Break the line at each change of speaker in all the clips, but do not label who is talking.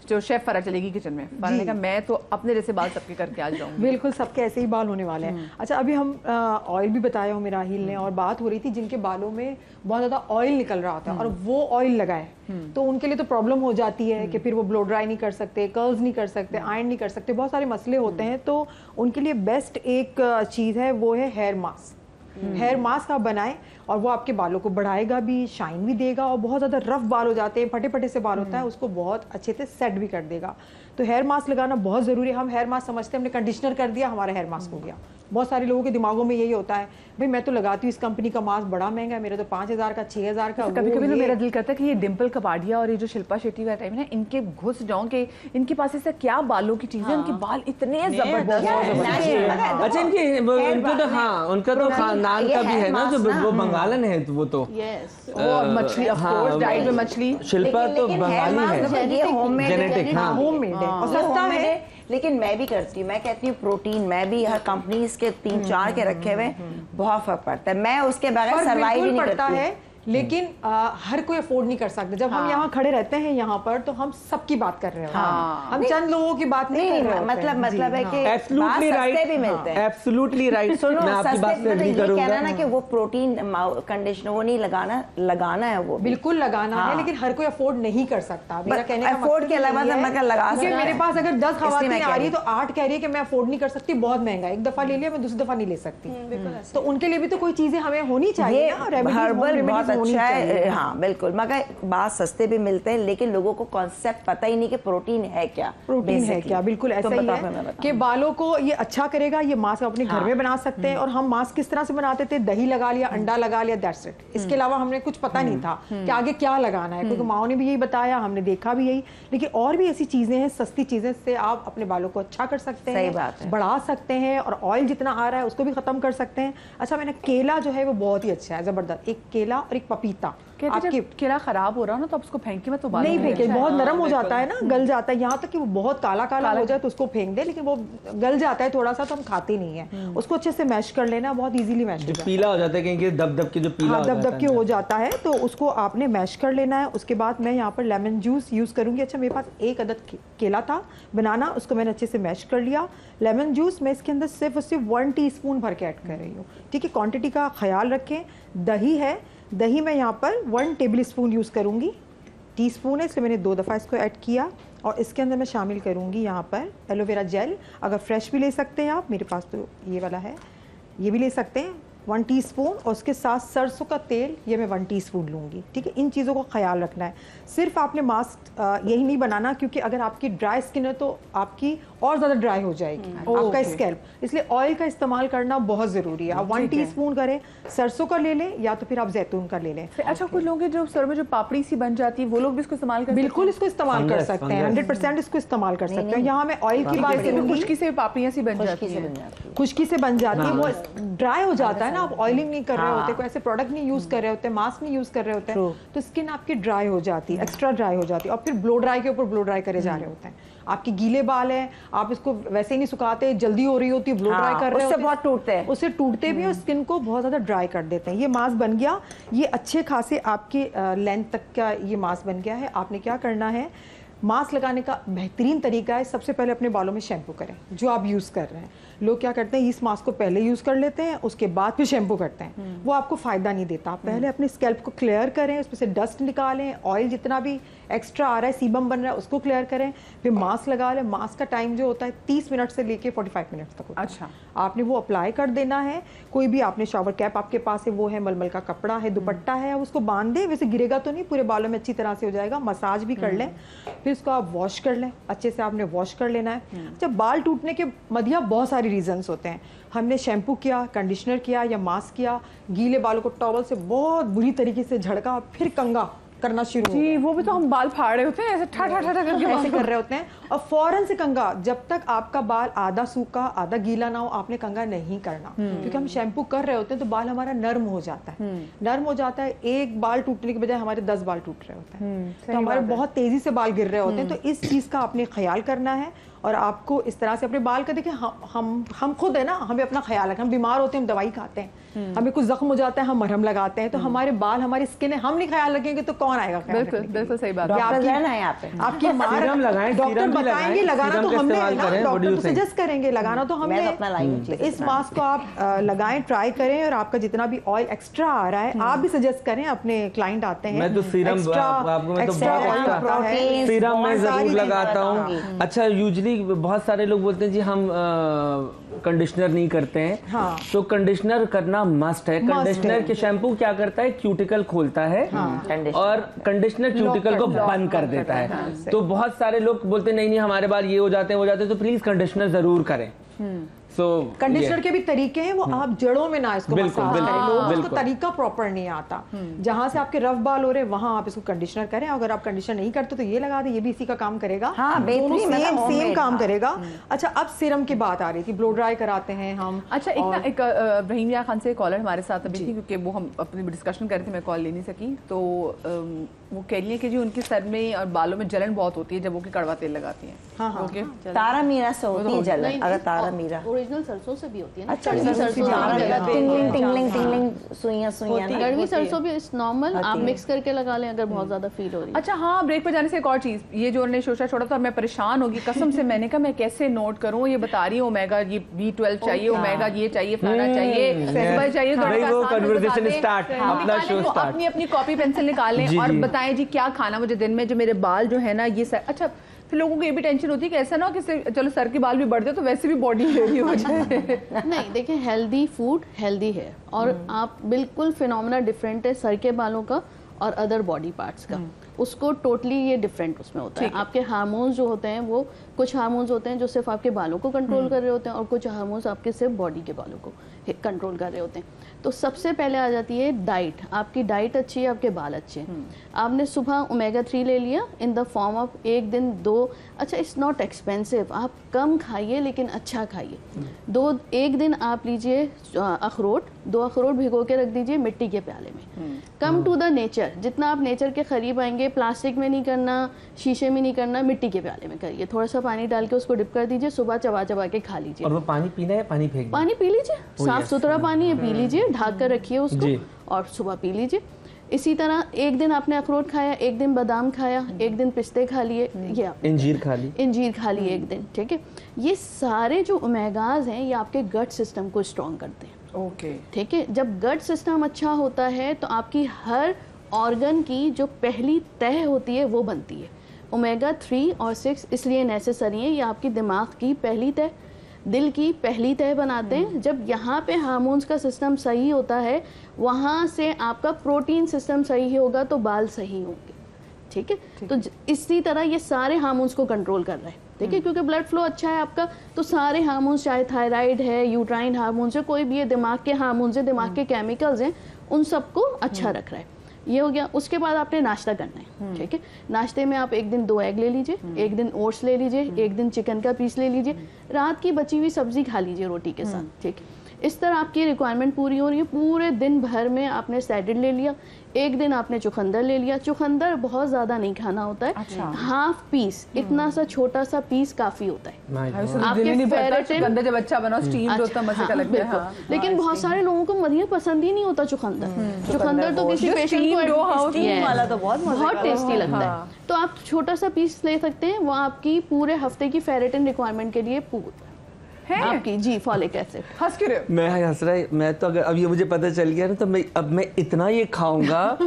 जो शेफ फरा चलेगी किचन में, फरा ने कहा मैं तो अपने जैसे बाल सबके करके आ जाऊंगी।
बिल्कुल, सबके ऐसे ही बाल होने वाले हैं। अच्छा, अभी हम ऑयल भी बताया हो राहिल ने, और बात हो रही थी जिनके बालों में बहुत ज़्यादा ऑयल निकल रहा होता है और वो ऑयल लगाए तो उनके लिए तो प्रॉब्लम हो जाती है कि फिर वो ब्लो ड्राई नहीं कर सकते, कर्ल्स नहीं कर सकते, आयरन नहीं कर सकते, बहुत सारे मसले होते हैं। तो उनके लिए बेस्ट एक चीज़ है, वो है हेयर मास्क। हेयर मास्क आप बनाएं और वो आपके बालों को बढ़ाएगा भी, शाइन भी देगा, और बहुत ज़्यादा रफ बाल हो जाते हैं, फटे फटे से बाल होता है, उसको बहुत अच्छे से सेट भी कर देगा। तो हेयर मास्क लगाना बहुत ज़रूरी है। हम हेयर मास्क समझते हैं हमने कंडीशनर कर दिया हमारा हेयर मास्क हो गया। बहुत सारे लोगों के दिमागों में यही होता है, भाई मैं तो लगाती हूँ इस कंपनी का मास्क, बड़ा महंगा है, मेरा तो 5000 का 6000 का।
कभी कभी मेरा दिल करता है कि ये डिम्पल कपाडिया और ये जो शिल्पा शेट्टी का टाइम है, इनके घुस जाऊं कि इनके पास ऐसा क्या बालों की चीजें, उनके बाल इतने जबरदस्त।
अच्छा, इनके तो हाँ, उनका तो खानदान का भी है ना, जो वो बंगालन है, वो तो
मछली, ऑफ कोर्स डाइट में मछली।
शिल्पा तो बंगाली है, जेनेटिक,
होममेड है और सस्ता है।
लेकिन मैं भी करती हूँ, मैं कहती हूँ प्रोटीन, मैं भी हर कंपनी के 3-4 के रखे हुए, बहुत फर्क पड़ता है। मैं उसके बगैर सर्वाइव ही नहीं करती।
लेकिन हर कोई अफोर्ड नहीं कर सकता। जब हम यहाँ खड़े रहते हैं यहाँ पर, तो हम सबकी बात कर रहे होते हैं, हम चंद लोगों की बात नहीं कर रहे होते।
मतलब है कि
एब्सोल्युटली राइट भी मिलते हैं, एब्सोल्युटली राइट।
सुनो,
मैं आपकी बात से एग्री करूंगा।
कहना ना कि वो प्रोटीन कंडीशनर वो नहीं लगाना है, वो
बिल्कुल लगाना है, लेकिन हर कोई अफोर्ड नहीं कर सकता। मेरा कहने का
अफोर्ड के अलावा मैं लगा सकती हूं।
मेरे पास अगर 10 खवातीन आ रही है तो 8 कह रही है कि मैं अफोर्ड नहीं कर सकती, बहुत महंगा, एक दफा ले लिया, मैं दूसरी दफा नहीं ले सकती। तो उनके लिए भी तो कोई चीजें हमें होनी चाहिए।
हर्बल बहुत अच्छा है, हाँ बिल्कुल, मगर बात सस्ते भी मिलते हैं, लेकिन लोगों को कॉन्सेप्ट पता ही नहीं कि प्रोटीन है क्या,
प्रोटीन है क्या। बिल्कुल ऐसा ही है कि बालों को ये अच्छा करेगा। ये मास्क अपने घर में बना सकते हैं। और हम मास्क किस तरह से बनाते थे, दही लगा लिया, अंडा लगा लिया, दैट्स इट। इसके अलावा हमने कुछ पता नहीं था कि आगे क्या लगाना है, क्योंकि माओ ने भी यही बताया, हमने देखा भी यही। लेकिन और भी ऐसी चीजें हैं, सस्ती चीजें से आप अपने बालों को अच्छा कर सकते हैं, बढ़ा सकते हैं, और ऑयल जितना आ रहा है उसको भी खत्म कर सकते हैं। अच्छा, मैंने केला जो है वो बहुत ही अच्छा है, जबरदस्त। एक केला और एक पपीता।
आपके केला खराब हो रहा हो ना, तो आप उसको फेंके मत, तो
नहीं फेंके, बहुत नरम हो जाता है ना, गल जाता है। यहाँ तक कि वो बहुत काला काला हो जाए तो उसको फेंक दे, लेकिन वो गल जाता है थोड़ा सा, तो हम खाते नहीं है उसको। अच्छे से मैश कर लेना, बहुत इजीली मैश हो जाता है।
पीला हो जाता है कहीं दब के, जो पीला
दब के हो जाता है, तो उसको आपने मैश कर लेना है। उसके बाद मैं यहाँ पर लेमन जूस यूज करूंगी। अच्छा, मेरे पास 1 अदद केला था बनाना, उसको मैंने अच्छे से मैश कर लिया। लेमन जूस मैं इसके अंदर सिर्फ 1 टीस्पून भर के ऐड कर रही हूँ, ठीक है। क्वांटिटी का ख्याल रखें। दही है, दही मैं यहाँ पर 1 टेबल स्पून यूज़ करूँगी, टीस्पून है इसलिए मैंने 2 दफ़ा इसको ऐड किया। और इसके अंदर मैं शामिल करूँगी यहाँ पर एलोवेरा जेल। अगर फ्रेश भी ले सकते हैं आप, मेरे पास तो ये वाला है, ये भी ले सकते हैं, 1 टीस्पून। और उसके साथ सरसों का तेल, ये मैं 1 टीस्पून लूँगी, ठीक है। इन चीज़ों का ख्याल रखना है। सिर्फ आपने मास्क यही नहीं बनाना, क्योंकि अगर आपकी ड्राई स्किन है तो आपकी और ज़्यादा ड्राई हो जाएगी आपका स्कैल्प, इसलिए ऑयल का इस्तेमाल करना बहुत ज़रूरी है। आप 1 टीस्पून करें, सरसों का ले लें या तो फिर आप जैतून का ले लें।
अच्छा, कुछ लोग जो सर में जो पापड़ी सी बन जाती है, वो लोग भी इसको इस्तेमाल कर
बिल्कुल इसको इस्तेमाल कर सकते हैं, 100% इसको इस्तेमाल कर सकते हैं। यहाँ मैं ऑयल की बात करूँगी,
खुश्की से पापड़ियाँ सी बन जाती है,
खुश्की से बन जाती है, वो ड्राई हो जाता है ना, आप ऑयलिंग नहीं कर रहे होते, कोई ऐसे प्रोडक्ट नहीं यूज़ कर रहे होते, मास्क नहीं यूज़ कर रहे होते हैं, तो स्किन आपकी ड्राई हो जाती है, एक्स्ट्रा ड्राई हो जाती है, और फिर ब्लो ड्राई के ऊपर ब्लो ड्राई करे जा रहे होते हैं। आपके गीले बाल हैं, आप इसको वैसे ही नहीं सुखाते, जल्दी हो रही होती है, ब्लो ड्राई कर रहे हैं,
उससे बहुत टूटते हैं,
उससे टूटते भी और स्किन को बहुत ज़्यादा ड्राई कर देते हैं। ये मास्क बन गया, ये अच्छे खासे आपके लेंथ तक का ये मास्क बन गया है। आपने क्या करना है, मास्क लगाने का बेहतरीन तरीका है, सबसे पहले अपने बालों में शैम्पू करें, जो आप यूज़ कर रहे हैं। लोग क्या करते हैं, इस मास्क को पहले यूज़ कर लेते हैं, उसके बाद फिर शैम्पू करते हैं, वो आपको फ़ायदा नहीं देता। आप पहले अपने स्कैल्प को क्लियर करें, उसमें से डस्ट निकालें, ऑयल जितना भी एक्स्ट्रा आ रहा है, सीबम बन रहा है, उसको क्लियर करें, फिर मास्क लगा लें। मास्क का टाइम जो होता है 30 मिनट से लेके 45 मिनट तक होता है।
अच्छा,
आपने वो अप्लाई कर देना है। कोई भी आपने शावर कैप आपके पास है, वो है, मलमल का कपड़ा है, दुपट्टा है, आप उसको बांध दें, वैसे गिरेगा तो नहीं, पूरे बालों में अच्छी तरह से हो जाएगा। मसाज भी कर लें, फिर उसको आप वॉश कर लें, अच्छे से आपने वॉश कर लेना है। जब बाल टूटने के मध्य बहुत सारे रीजंस होते हैं, हमने शैम्पू किया, कंडीशनर किया या मास्क किया, गीले बालों को टॉवल से बहुत बुरी तरीके से झड़का, फिर कंघा करना शुरू
जी, वो भी तो हम बाल फाड़ रहे होते हैं, ऐसे ठा ठा ठा करके
ऐसे कर रहे होते हैं, और फौरन से कंघा, जब तक आपका बाल आधा सूखा आधा गीला ना हो, आपने कंघा नहीं करना, क्योंकि हम शैम्पू कर रहे होते हैं तो बाल हमारा नर्म हो जाता है, नर्म हो जाता है। एक बाल टूटने के बजाय हमारे 10 बाल टूट रहे होते हैं, तो हमारे बहुत तेजी से बाल गिर रहे होते हैं। तो इस चीज का आपने ख्याल करना है, और आपको इस तरह से अपने बाल का, देखिए हम खुद है ना, हमें अपना ख्याल रखें। हम बीमार होते हैं, हम दवाई खाते हैं, हमें कुछ जख्म हो जाता है, हम मरहम लगाते हैं, तो हमारे बाल, हमारी स्किन है, हम नहीं ख्याल रखेंगे तो कौन आएगा ख्याल
बिल्कुल
रखने के लिए?
बिल्कुल सही बात है।
डॉक्टर है ना यहाँ पे।
आपकी माँ
सीरम लगाएं,
डॉक्टर
सीरम भी
बताएंगे,
लगाएं,
लगाना
सीरम
तो
का
हमने
इस्तेमाल
है ना,
करें,
डॉक्टर
what do
तो
you think?
सजेस्ट करेंगे, लगाना तो
मैं
हमने।
तो अपना लाइव
इस मास्क को आप लगाएं, ट्राई करें, और आपका जितना भी ऑयल एक्स्ट्रा आ रहा है आप भी सजेस्ट करें, अपने क्लाइंट आते हैं।
मैं तो सीरम आपको मैं तो बहुत
प्रोटीन
सीरम में जरूर
चीज़ें
लगाता
बताऊंगी।
हूँ। अच्छा, यूजली बहुत सारे लोग बोलते हैं जी हम कंडीशनर नहीं करते हैं,
हाँ।
तो कंडीशनर करना मस्ट है। कंडीशनर के शैम्पू क्या करता है, क्यूटिकल खोलता है और कंडीशनर क्यूटिकल को बंद कर देता है। तो बहुत सारे लोग बोलते हैं नहीं नहीं हमारे बाल ये हो जाते हैं, तो प्लीज कंडीशनर जरूर करें। सो
कंडीशनर के भी तरीके हैं, वो आप जड़ों में ना इसको
बिल्कुल,
मसाज
बिल्कुल,
करें, लोगों को
बिल्कुल।
इसको तरीका प्रॉपर नहीं आता। जहां से आपके रफ बाल हो रहे हैं वहां आप इसको कंडीशनर करें, अगर आप कंडीशनर नहीं करते तो ये लगा दें, ये भी इसी का काम करेगा।
हाँ, बेहतरीन,
दोनों
मतलब
सेम
homemade,
काम
हाँ।
करेगा। अच्छा, अब सीरम की बात आ रही थी, ब्लो ड्राई कराते हैं हम।
अच्छा, एक रहीमिया खान से कॉलर हमारे साथ अभी थी, क्योंकि वो हम अपनी डिस्कशन कर रहे थे, मैं कॉल ले नहीं सकी, तो वो कह रही है कि जी उनके सर में और बालों में जलन बहुत होती है जब वो कड़वा तेल लगाती हैं।
हाँ, हाँ।
ओके,
तारा मीरा से होती है जलन, अगर तारा मीरा।
ओरिजिनल सरसों से भी होती है ना।
अच्छा,
कड़वी
सरसों
सरसों
तारा
भी
मीरा,
लगाते हैं।
टिंगलिंग टिंगलिंग टिंगलिंग, सुइयां ना।
कड़वी सरसों भी इस नॉर्मल, आप
होती है।
मिक्स करके लगा लें अगर बहुत ज्यादा फील हो रही है।
अच्छा हाँ, ब्रेक पर जाने से एक और चीज, ये जो उन्होंने शोशा छोड़ा था मैं परेशान होगी कसम से, मैंने कहा मैं कैसे नोट करूं, ये बता रही हूँ ओमेगा ये B12 चाहिए, ओमेगा ये चाहिए, फलाना चाहिए, सुबह चाहिए, तो
भाई वो conversation start, अपना show start।
अपनी अपनी कॉपी पेंसिल निकालें
जी,
और
जी।
बताएं जी क्या खाना मुझे दिन में, जो मेरे बाल जो है ना ये अच्छा, फिर लोगों को ये भी टेंशन होती है कि ऐसा ना हो कि चलो सर के बाल भी बढ़ जाए तो वैसे भी बॉडी हेवी हो जाए।
नहीं, देखिए हेल्दी फूड हेल्दी है, और आप बिल्कुल फिनोमेना डिफरेंट है सर के बालों का और अदर बॉडी पार्ट्स का, उसको टोटली ये डिफरेंट उसमें होता है। आपके हार्मोन्स जो होते हैं, वो कुछ हार्मोन्स होते हैं जो सिर्फ आपके बालों को कंट्रोल कर रहे होते हैं, और कुछ हार्मोन्स आपके सिर्फ बॉडी के बालों को कंट्रोल कर रहे होते हैं। तो सबसे पहले आ जाती है डाइट, आपकी डाइट अच्छी है, आपके बाल अच्छे हैं। आपने सुबह ओमेगा 3 ले लिया इन द फॉर्म ऑफ 1 दिन 2, अच्छा इट्स नॉट एक्सपेंसिव, आप कम खाइए लेकिन अच्छा खाइए। 1 दिन आप लीजिए अखरोट, 2 अखरोट भिगो के रख दीजिए मिट्टी के प्याले में। कम टू द नेचर, जितना आप नेचर के करीब आएंगे, प्लास्टिक में नहीं करना, शीशे में नहीं करना, मिट्टी के प्याले में करिए। थोड़ा सा पानी डाल के उसको डिप कर दीजिए, सुबह चबा चबा के खा लीजिए।
और वो पानी पीना है, पानी फेंकना?
पानी पी लीजिए, साफ सुथरा पानी है, पी लीजिए, ढक कर रखिए
जी।
उसको और सुबह पी लीजिए। इसी तरह 1 दिन आपने अखरोट खाया, 1 दिन बादाम खाया, 1 दिन पिस्ते खा लिए, ये आपने
इंजीर खा ली,
इंजीर खा लिए 1 दिन, ठीक है। ये सारे जो ओमेगाज हैं ये आपके गट सिस्टम को स्ट्रॉन्ग करते हैं,
ओके,
ठीक है। जब गट सिस्टम अच्छा होता है तो आपकी हर ऑर्गन की जो पहली तह होती है वो बनती है। ओमेगा 3 और 6 इसलिए नेसेसरी है, ये आपकी दिमाग की पहली तह, दिल की पहली तह बनाते हैं। जब यहाँ पे हार्मोन्स का सिस्टम सही होता है, वहाँ से आपका प्रोटीन सिस्टम सही होगा तो बाल सही होंगे, ठीक है। तो इसी तरह ये सारे हार्मोन्स को कंट्रोल कर रहे हैं, ठीक है, क्योंकि ब्लड फ्लो अच्छा है आपका, तो सारे हार्मोन्स, चाहे थायराइड है, यूट्राइन हार्मोन्स है, कोई भी ये दिमाग के हार्मोन्स है, दिमाग के केमिकल्स हैं, उन सबको अच्छा रख रहा है। ये हो गया। उसके बाद आपने नाश्ता करना है, ठीक है। नाश्ते में आप 1 दिन 2 एग ले लीजिए, 1 दिन ओट्स ले लीजिए, 1 दिन चिकन का पीस ले लीजिए, रात की बची हुई सब्जी खा लीजिए रोटी के साथ, ठीक है। इस तरह आपकी रिक्वायरमेंट पूरी हो रही है। पूरे दिन भर में आपने सैलेड ले लिया, 1 दिन आपने चुकंदर ले लिया। चुकंदर बहुत ज्यादा नहीं खाना होता है,
अच्छा।
हाफ पीस, इतना सा छोटा सा पीस काफी होता है। आपके फेरेटिन
चुकंदर जब अच्छा बना स्टीम जो होता है मजे का लगता है।
बिल्कुल।
हाँ,
लेकिन बहुत सारे लोगों को मदिया पसंद ही नहीं होता चुकंदर। चुकंदर तो किसी
जो
पेशेंट
steamed हो, हाँ,
को
steamed
वाला तो बहुत मजे
बहुत
का
टेस्टी लगता है।
हाँ।
तो आप छोटा सा पीस ले सकते हैं, वो आपकी पूरे हफ्ते की फेरेटिन रिक्वायरमेंट के लिए
है?
आपकी जी फॉलिक एसिड।
हंस क्यों रहे हो?
मैं हंस रहा है, मैं तो अगर अब ये मुझे पता चल गया ना तो मैं इतना ये खाऊंगा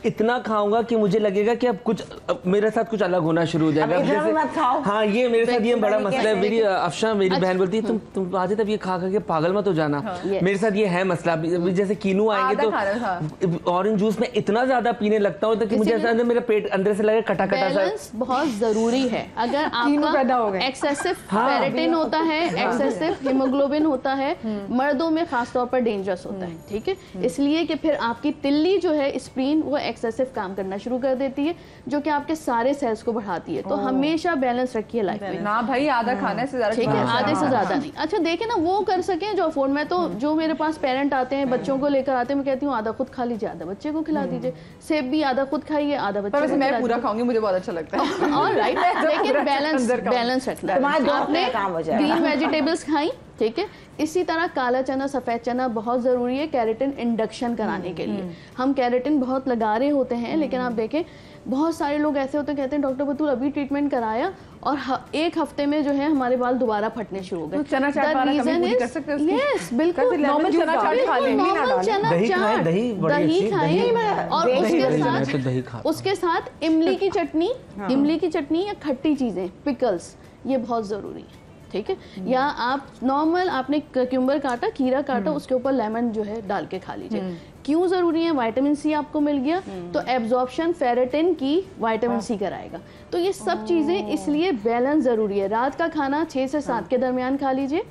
इतना खाऊंगा कि मुझे लगेगा कि अब मेरे साथ कुछ अलग होना शुरू हो जाएगा।
अब इतना भी मत खाओ।
हाँ, ये मेरे साथ ये बड़ा मसला है। मेरी अफशा मेरी
अच्छा।
बहन बोलती है तुम आज तब ये खा के पागल मत हो जाना। मेरे साथ ये है मसला। अभी जैसे कीनू आएंगे तो ऑरेंज जूस में इतना ज्यादा पीने लगता हूँ कि मुझे ऐसा मेरा पेट अंदर से लगे कटा कटा सा।
बैलेंस बहुत जरूरी है। अगर
पैदा हो
आपका
गए।
एक्सेसिव
हाँ।
फेरेटिन होता है, एक्सेसिव हीमोग्लोबिन होता है, मर्दों में खासतौर पर डेंजरस होता है, ठीक है। इसलिए कि फिर आपकी तिल्ली जो है स्प्लीन, वो एक्सेसिव काम करना शुरू कर देती है, जो कि आपके सारे सेल्स को बढ़ाती है। तो हमेशा बैलेंस रखिए लाइफ में,
ना भाई आधा खाने से ज्यादा
ठीक है,
खाना।
आधे से ज्यादा नहीं। अच्छा देखे ना, वो कर सके जो अफोर्ड। मैं तो जो मेरे पास पेरेंट आते हैं, बच्चों को लेकर आते हैं, मैं कहती हूँ आधा खुद खा लीजिए, आधा बच्चे को खिला दीजिए। सेब भी आधा खुद खाइए, आधा
पर
बच्चे
वैसे
को
मैं
खिला
पूरा
दीजिए।
खाऊंगी, मुझे बहुत अच्छा लगता है।
ऑल राइट, लेकिन बैलेंस
अंदर का।
बैलेंस रखना है।
तुम्हारा दो
आपने
काम हो जाएगा।
ग्रीन वेजिटेबल्स खाई, ठीक है। इसी तरह काला चना, सफ़ेद चना बहुत ज़रूरी है केराटिन इंडक्शन कराने के लिए। हम केराटिन बहुत लगा रहे होते हैं, लेकिन आप देखें बहुत सारे लोग ऐसे होते हैं, कहते हैं डॉक्टर बतूल अभी ट्रीटमेंट कराया और एक हफ्ते में जो है हमारे बाल दोबारा फटने शुरू हो गए।
तो चना चाट वाला कमी पूरी कर सकते हैं उसकी?
यस, बिल्कुल
नॉर्मल चना चाट खा लें,
नॉर्मल चना
दही खाएं,
चाट,
दही बड़ी
दही
अच्छी,
खाएं और उसके साथ इमली की चटनी, इमली की चटनी या खट्टी चीजें, पिकल्स, ये बहुत जरूरी है, ठीक है। या आप नॉर्मल आपने क्यूम्बर काटा, खीरा काटा, उसके ऊपर लेमन जो है डाल के खा लीजिए। क्यों जरूरी है? विटामिन सी आपको मिल गया तो एब्जॉर्प्शन फेरेटिन की विटामिन सी कराएगा। तो ये सब चीजें इसलिए बैलेंस जरूरी है। रात का खाना 6 से 7 के दरमियान खा लीजिए।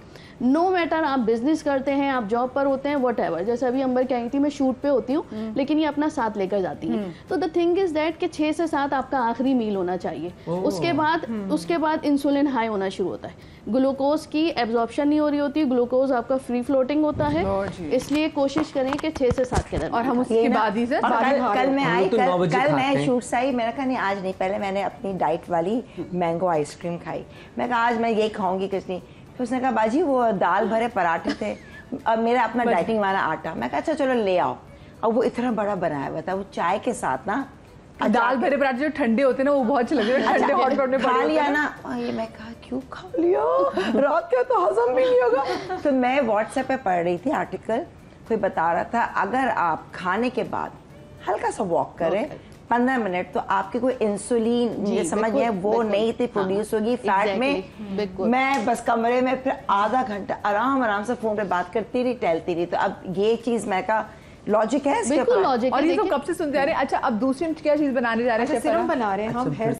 नो मैटर आप बिजनेस करते हैं, आप जॉब पर होते हैं, व्हाटएवर। जैसे अभी अंबर कह रही थी मैं शूट पे होती हूँ, लेकिन ये अपना साथ लेकर जाती है। तो द थिंग इज दैट कि 6 से 7 आपका आखिरी मील होना चाहिए। उसके बाद इंसुलिन हाई होना शुरू होता है, ग्लूकोज की एब्जॉर्प्शन नहीं हो रही होती, ग्लूकोज आपका फ्री फ्लोटिंग होता है। इसलिए कोशिश करें कि 6 से 7 के दरमियान।
और हम उसके बाद ही
कल मैं आई, कल मैं शूट से आई, मैंने कहा नहीं आज नहीं, पहले मैंने अपनी डाइट वाली मैंगो आइसक्रीम खाई। मैं कहा आज मैं ये खाऊंगी कुछ नहीं। फिर उसने कहा बाजी वो दाल भरे पराठे थे, अब मेरा अपना डाइटिंग वाला आटा। मैं कहा अच्छा चलो ले आओ। अब वो इतना बड़ा बनाया हुआ था, वो चाय के साथ ना,
दाल भरे पराठे जो ठंडे होते हैं ना वो बहुत अच्छे लगे, ठंडे हॉट पॉट में
खा लिया ना। ये मैं कहा क्यों खा लिया, रात का तो हजम भी नहीं होगा। तो मैं व्हाट्सएप पे पढ़ रही थी आर्टिकल, कोई बता रहा था अगर आप खाने के बाद हल्का सा वॉक करें 15 मिनट, तो आपके कोई इंसुलिन मुझे समझ है वो नहीं थी प्रोड्यूस होगी फैट में। मैं बस कमरे में फिर आधा घंटा आराम से फोन पे बात करती रही, टहलती रही। तो अब ये चीज मैं कहा लॉजिक है इसके
बिल्कुल
ऊपर।
लॉजिक।
और ये तो कब से सुनते आ रहे हैं। अच्छा अब दूसरी हम क्या चीज बनाने जा रहे हैं?
सीरम बना रहे हैं हम हेयर